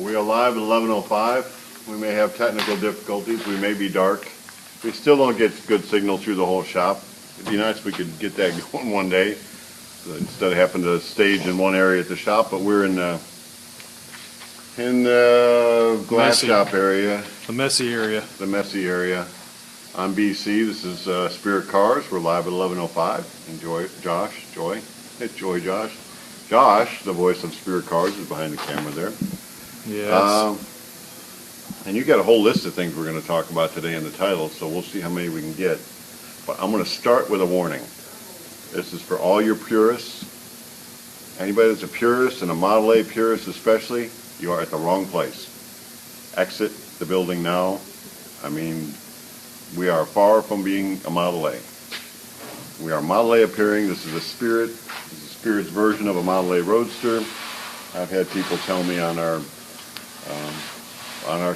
We are live at 11:05. We may have technical difficulties. We may be dark. We still don't get good signal through the whole shop. It'd be nice if we could get that going one day instead of having to stage in one area at the shop. But we're in the glass shop area. The messy area. The messy area. I'm BC. This is Spirit Cars. We're live at 11:05. Enjoy, Josh. Joy. Joy, Josh. Josh, the voice of Spirit Cars, is behind the camera there. Yes. And you got a whole list of things we're going to talk about today in the title, so we'll see how many we can get. But I'm going to start with a warning. This is for all your purists. Anybody that's a purist, and a Model A purist especially, you are at the wrong place. Exit the building now. I mean, we are far from being a Model A. We are Model A appearing. This is a Spirit. This is Spirit's version of a Model A Roadster. I've had people tell me on our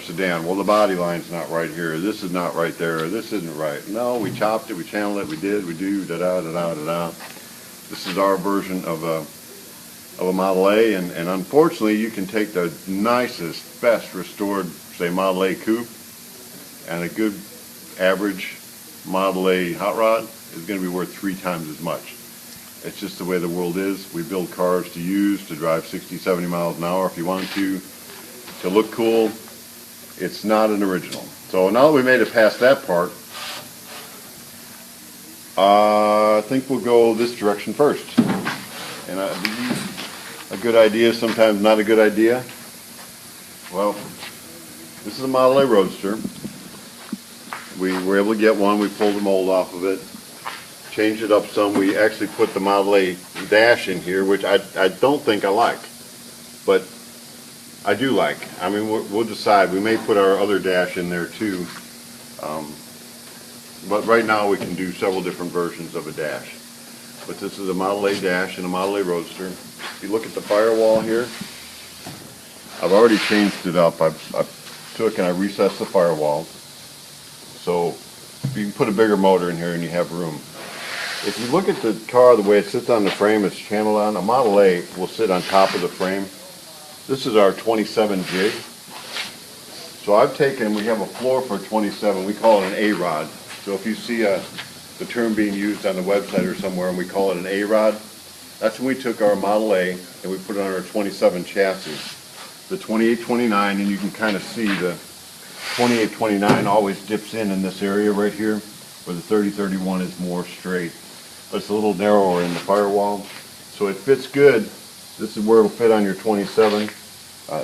sedan, well, the body line's not right here, this is not right there, this isn't right. No, we chopped it, we channeled it, we did, we do, da-da-da-da-da-da. This is our version of a Model A, and unfortunately you can take the nicest, best restored, say, Model A coupe, and a good average Model A hot rod is going to be worth 3 times as much. It's just the way the world is. We build cars to use, to drive 60, 70 miles an hour if you want to look cool. It's not an original. So now that we made it past that part, I think we'll go this direction first. And a good idea, sometimes not a good idea. Well, this is a Model A Roadster. We were able to get one. We pulled the mold off of it, changed it up some. We actually put the Model A dash in here, which I don't think I like, but I do like. I mean, we'll decide. We may put our other dash in there too, but right now we can do several different versions of a dash. But this is a Model A dash and a Model A Roadster. If you look at the firewall here, I've already changed it up. I took and I recessed the firewall, so you can put a bigger motor in here and you have room. If you look at the car, the way it sits on the frame, it's channeled on. A Model A will sit on top of the frame. This is our 27 jig. So I've taken, we have a floor for 27, we call it an A-rod. So if you see the term being used on the website or somewhere and we call it an A-rod, that's when we took our Model A and we put it on our 27 chassis. The 2829, and you can kind of see the 2829 always dips in this area right here, where the 3031 is more straight. But it's a little narrower in the firewall, so it fits good. This is where it'll fit on your 27.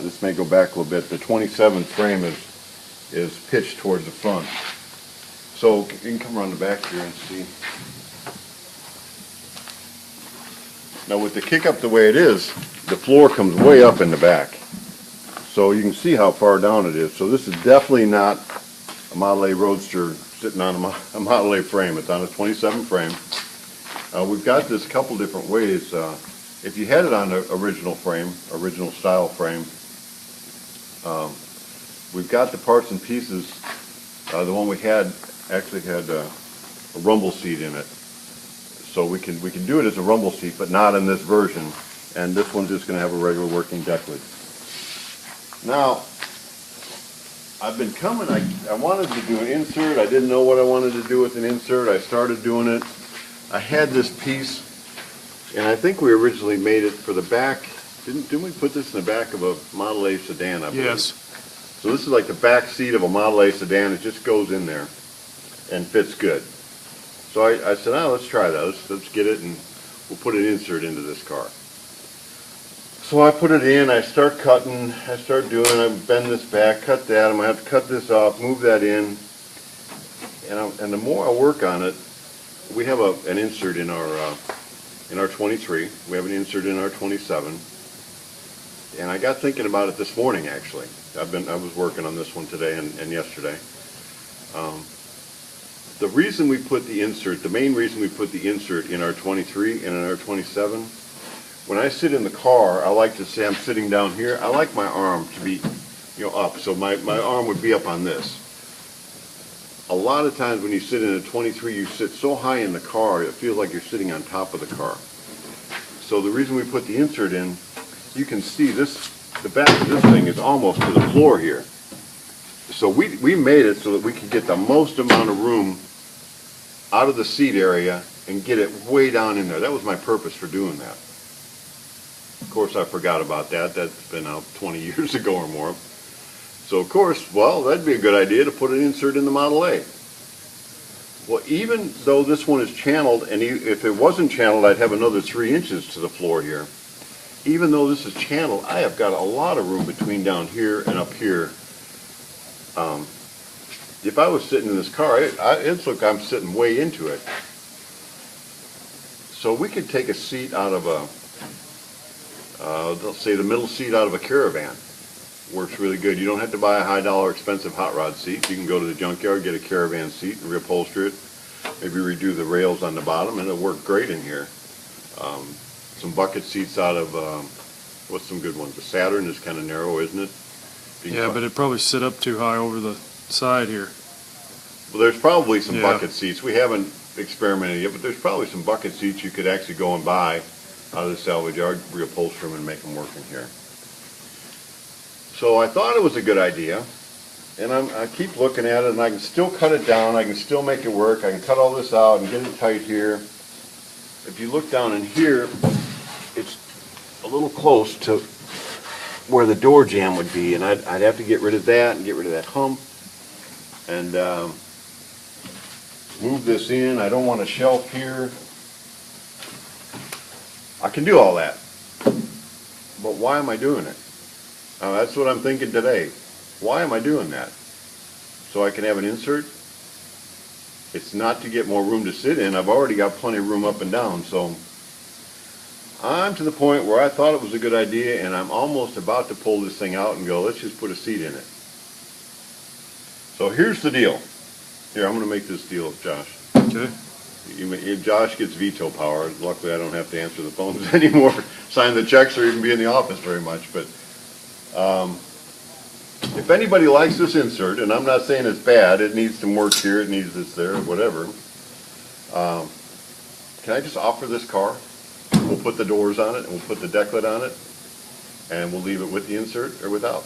This may go back a little bit. The 27 frame is pitched towards the front. So you can come around the back here and see. Now with the kick up the way it is, the floor comes way up in the back. So you can see how far down it is. So this is definitely not a Model A Roadster sitting on a Model A frame. It's on a 27 frame. We've got this a couple different ways. If you had it on an original frame, original style frame, we've got the parts and pieces. The one we had actually had a rumble seat in it, so we can do it as a rumble seat, but not in this version. And this one's just going to have a regular working deck lid. Now, I've been coming. I wanted to do an insert. I didn't know what I wanted to do with an insert. I started doing it. I had this piece. And I think we originally made it for the back. Didn't we put this in the back of a Model A sedan, I believe? Yes. So this is like the back seat of a Model A sedan. It just goes in there and fits good. So I said, oh, let's try that. Let's get it, and we'll put an insert into this car. So I put it in. I start cutting. I start doing. I bend this back, cut that. I'm going to have to cut this off, move that in. And the more I work on it, we have an insert in our 23. We have an insert in our 27. And I got thinking about it this morning, actually. I was working on this one today and yesterday. The reason we put the insert, the main reason we put the insert in our 23 and in our 27, when I sit in the car, I like to say I'm sitting down here. I like my arm to be, up. So my arm would be up on this. A lot of times when you sit in a 23, you sit so high in the car, it feels like you're sitting on top of the car. So the reason we put the insert in, you can see this the back of this thing is almost to the floor here. So we made it so that we could get the most amount of room out of the seat area and get it way down in there. That was my purpose for doing that. Of course, I forgot about that. That's been out 20 years ago or more. So, of course, well, that'd be a good idea to put an insert in the Model A. Well, even though this one is channeled, and if it wasn't channeled, I'd have another 3 inches to the floor here. Even though this is channeled, I have got a lot of room between down here and up here. If I was sitting in this car, it's like I'm sitting way into it. So we could take a seat out of let's say the middle seat out of a Caravan. Works really good. You don't have to buy a high dollar expensive hot rod seat. You can go to the junkyard, get a Caravan seat and reupholster it. Maybe redo the rails on the bottom and it'll work great in here. Some bucket seats out of, what's some good ones? The Saturn is kind of narrow, isn't it? Yeah, but it'd probably sit up too high over the side here. Well, there's probably some Yeah. bucket seats. We haven't experimented yet, but there's probably some bucket seats you could actually go and buy out of the salvage yard, reupholster them and make them work in here. So I thought it was a good idea, and I keep looking at it, and I can still cut it down. I can still make it work. I can cut all this out and get it tight here. If you look down in here, it's a little close to where the door jamb would be, and I'd have to get rid of that and get rid of that hump and move this in. I don't want a shelf here. I can do all that, but why am I doing it? That's what I'm thinking today. Why am I doing that? So I can have an insert? It's not to get more room to sit in. I've already got plenty of room up and down, so I'm to the point where I thought it was a good idea, and I'm almost about to pull this thing out and go, let's just put a seat in it. So here's the deal. Here, I'm going to make this deal with Josh. Okay. Josh gets veto power. Luckily, I don't have to answer the phones anymore, sign the checks, or even be in the office very much. But if anybody likes this insert, and I'm not saying it's bad, it needs some work here, it needs this there, whatever. Can I just offer this car? We'll put the doors on it, and we'll put the deck lid on it, and we'll leave it with the insert or without.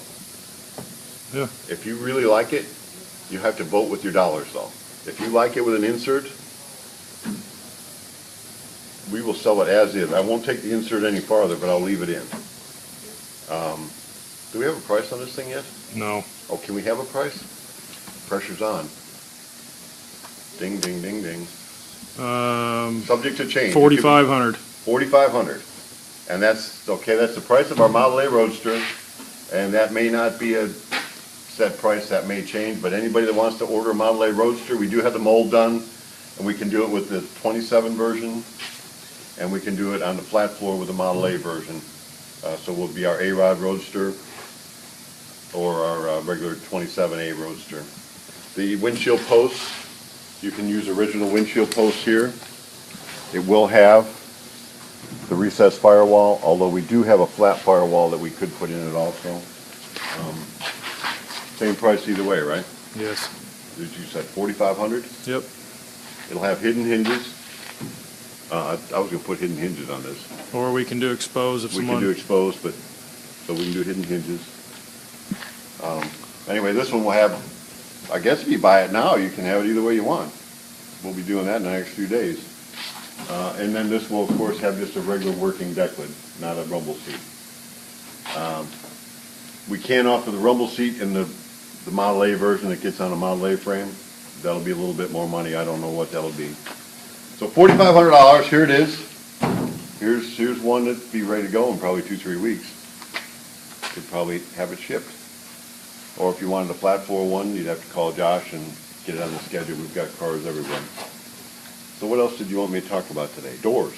Yeah. If you really like it, you have to vote with your dollars, though. If you like it with an insert, we will sell it as is. I won't take the insert any farther, but I'll leave it in. Do we have a price on this thing yet? No. Oh, can we have a price? Pressure's on. Ding, ding, ding, ding. Subject to change. 4,500. 4,500. And that's, okay, that's the price of our Model A Roadster. And that may not be a set price, that may change, but anybody that wants to order a Model A Roadster, we do have the mold done, and we can do it with the 27 version, and we can do it on the flat floor with the Model A version. So it will be our A-Rod Roadster or our regular 27A Roadster. The windshield posts, you can use original windshield posts here. It will have the recessed firewall, although we do have a flat firewall that we could put in it also. Same price either way, right? Yes. Did you say 4,500? Yep. It'll have hidden hinges. I was going to put hidden hinges on this. Or we can do expose if We someone... can do exposed, but so we can do hidden hinges. Anyway, this one will have, I guess if you buy it now, you can have it either way you want. We'll be doing that in the next few days. And then this will, of course, have just a regular working deck lid, not a rumble seat. We can offer the rumble seat in the Model A version that gets on a Model A frame. That'll be a little bit more money. I don't know what that'll be. So $4,500, here it is. Here's one that'd be ready to go in probably 2-3 weeks. Could probably have it shipped. Or if you wanted a flat floor one, you'd have to call Josh and get it on the schedule. We've got cars everywhere. So what else did you want me to talk about today? Doors.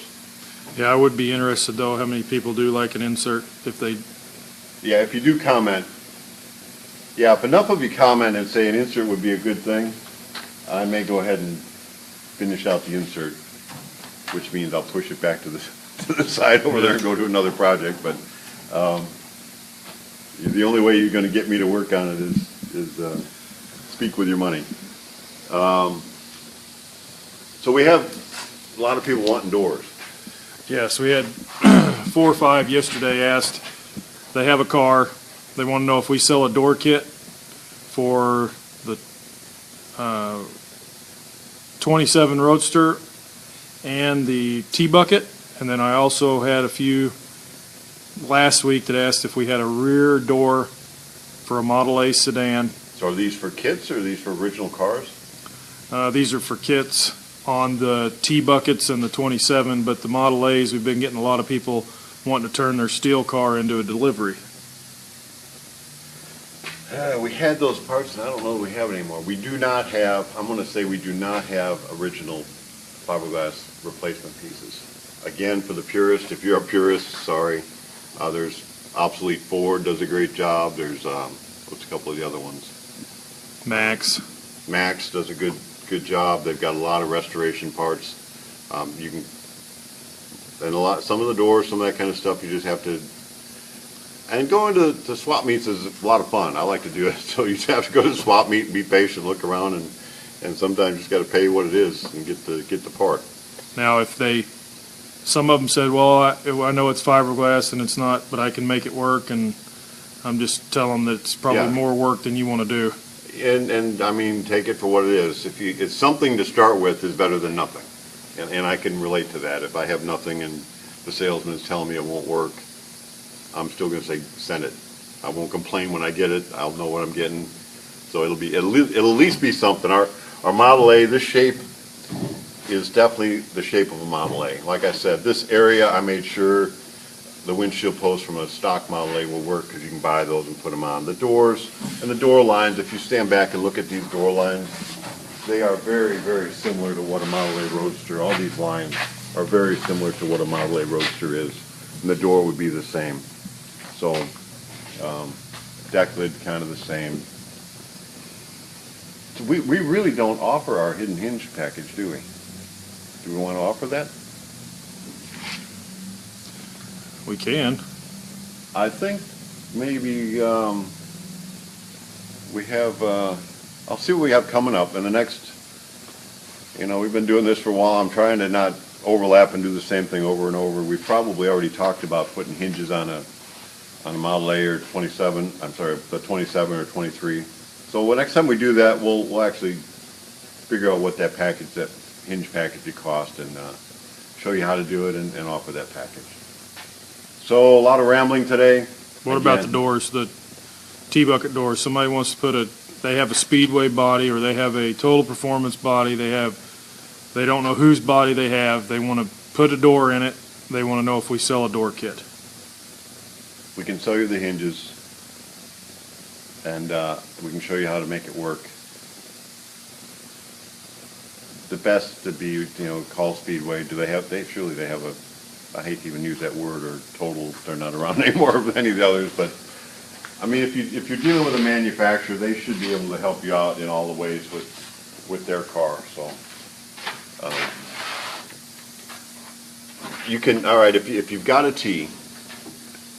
Yeah, I would be interested, though, how many people do like an insert if they... Yeah, if you do comment, yeah, if enough of you comment and say an insert would be a good thing, I may go ahead and finish out the insert, which means I'll push it back to the side over there and go to another project. But the only way you're going to get me to work on it is speak with your money. So we have a lot of people wanting doors. Yes, we had 4 or 5 yesterday asked they have a car. They want to know if we sell a door kit for the 27 Roadster and the T-Bucket. And then I also had a few last week that asked if we had a rear door for a Model A sedan. So are these for kits or are these for original cars? These are for kits on the T-Buckets and the 27, but the Model A's, we've been getting a lot of people wanting to turn their steel car into a delivery. We had those parts, and I don't know that we have it anymore. We do not have, I'm going to say we do not have original fiberglass replacement pieces. Again, for the purist, if you're a purist, sorry. There's Obsolete Ford does a great job. There's, what's a couple of the other ones? Max. Max does a good job. They've got a lot of restoration parts. You can, and some of the doors, some of that kind of stuff, you just have to. And going to swap meets is a lot of fun. I like to do it. So you just have to go to the swap meet and be patient, look around, and sometimes you just got to pay what it is and get the part. Now, if some of them said, well, I know it's fiberglass and it's not, but I can make it work, and I'm just telling them that it's probably more work than you want to do. And I mean, take it for what it is. It's something to start with is better than nothing. And I can relate to that. If I have nothing and the salesman is telling me it won't work, I'm still going to say, send it. I won't complain when I get it. I'll know what I'm getting. So it'll at least be something. Our Model A, this shape is definitely the shape of a Model A. Like I said, this area I made sure the windshield posts from a stock Model A will work because you can buy those and put them on. The doors and the door lines, if you stand back and look at these door lines, they are very, very similar to what a Model A Roadster, all these lines are very similar to what a Model A Roadster is. And the door would be the same. So, deck lid kind of the same. So we really don't offer our hidden hinge package, do we? Do we want to offer that? We can. I think maybe we have, I'll see what we have coming up in the next, we've been doing this for a while. I'm trying to not overlap and do the same thing over and over. We've probably already talked about putting hinges on a Model A or 27, I'm sorry, the 27 or 23. So next time we do that, we'll actually figure out what that hinge package would cost and show you how to do it and offer that package. So a lot of rambling today. What about the doors, the T-Bucket doors? Somebody wants to they have a Speedway body or they have a Total Performance body. They don't know whose body they have. They want to put a door in it. They want to know if we sell a door kit. We can sell you the hinges, and we can show you how to make it work. The best to be, call Speedway. Surely they have I hate to even use that word, or Total, they're not around anymore of any of the others, but I mean, if you're dealing with a manufacturer, they should be able to help you out in all the ways with their car. So you can, all right, if you've got a T,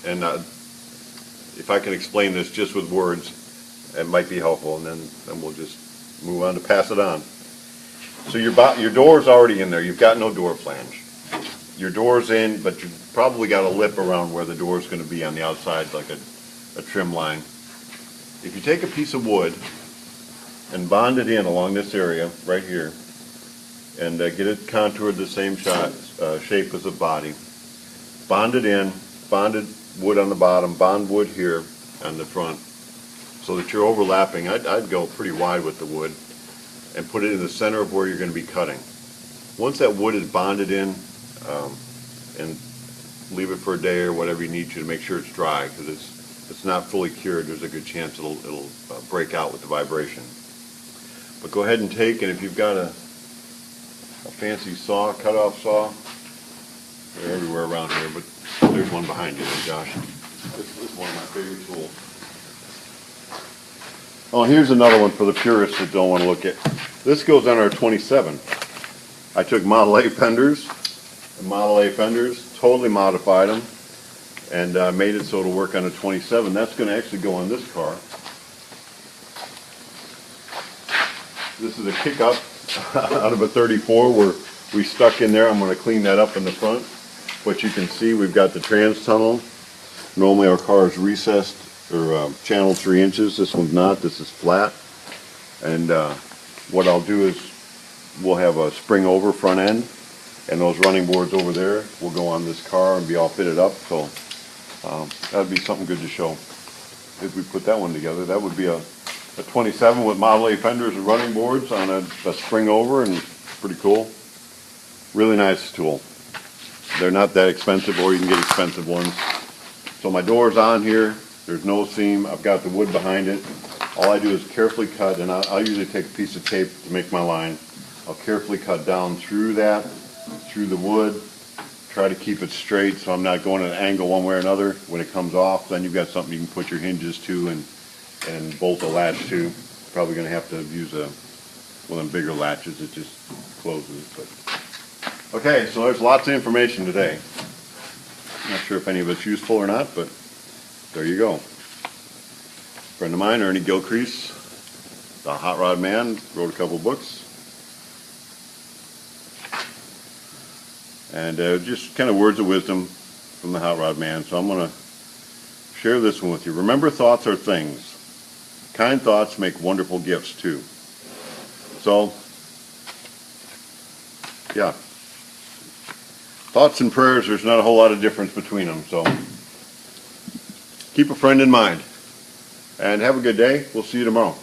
and if I can explain this just with words, it might be helpful, and then we'll just move on to pass it on. So your door's already in there. You've got no door flange. Your door's in, but you've probably got a lip around where the door's going to be on the outside, like a trim line. If you take a piece of wood and bond it in along this area right here, and get it contoured the same shape as the body, bond it in, bonded wood on the bottom, bond wood here on the front, so that you're overlapping. I'd go pretty wide with the wood and put it in the center of where you're going to be cutting. Once that wood is bonded in, and leave it for a day or whatever you need to make sure it's dry, because it's not fully cured. There's a good chance it'll break out with the vibration. But go ahead and take, and if you've got a fancy saw, cut-off saw, they're everywhere around here, but there's one behind you there, Josh. This is one of my favorite tools. Oh, here's another one for the purists that don't want to look at. This goes on our 27. I took Model A fenders, totally modified them, and made it so it'll work on a 27. That's going to actually go on this car. This is a kick-up out of a 34 where we stuck in there. I'm going to clean that up in the front. But you can see we've got the trans tunnel Normally our car is recessed or channeled 3 inches. This one's not. This is flat. And what I'll do is we'll have a spring over front end, and those running boards over there will go on this car and be all fitted up. So that'd be something good to show if we put that one together. That would be a 27 with Model A fenders and running boards on a spring over, and pretty cool. Really nice tool. They're not that expensive, or you can get expensive ones. So my door's on here. There's no seam. I've got the wood behind it. All I do is carefully cut, and I'll usually take a piece of tape to make my line. I'll carefully cut down through that, through the wood, try to keep it straight so I'm not going at an angle one way or another. When it comes off, then you've got something you can put your hinges to and bolt the latch to. Probably going to have to use one of them bigger latches that just closes. But okay, so there's lots of information today. Not sure if any of it's useful or not, but there you go. Friend of mine, Ernie Gilcrease, the Hot Rod Man, wrote a couple books. And just kind of words of wisdom from the Hot Rod Man. So I'm going to share this one with you. Remember, thoughts are things. Kind thoughts make wonderful gifts too. So, yeah. Thoughts and prayers, there's not a whole lot of difference between them. So, keep a friend in mind. And have a good day. We'll see you tomorrow.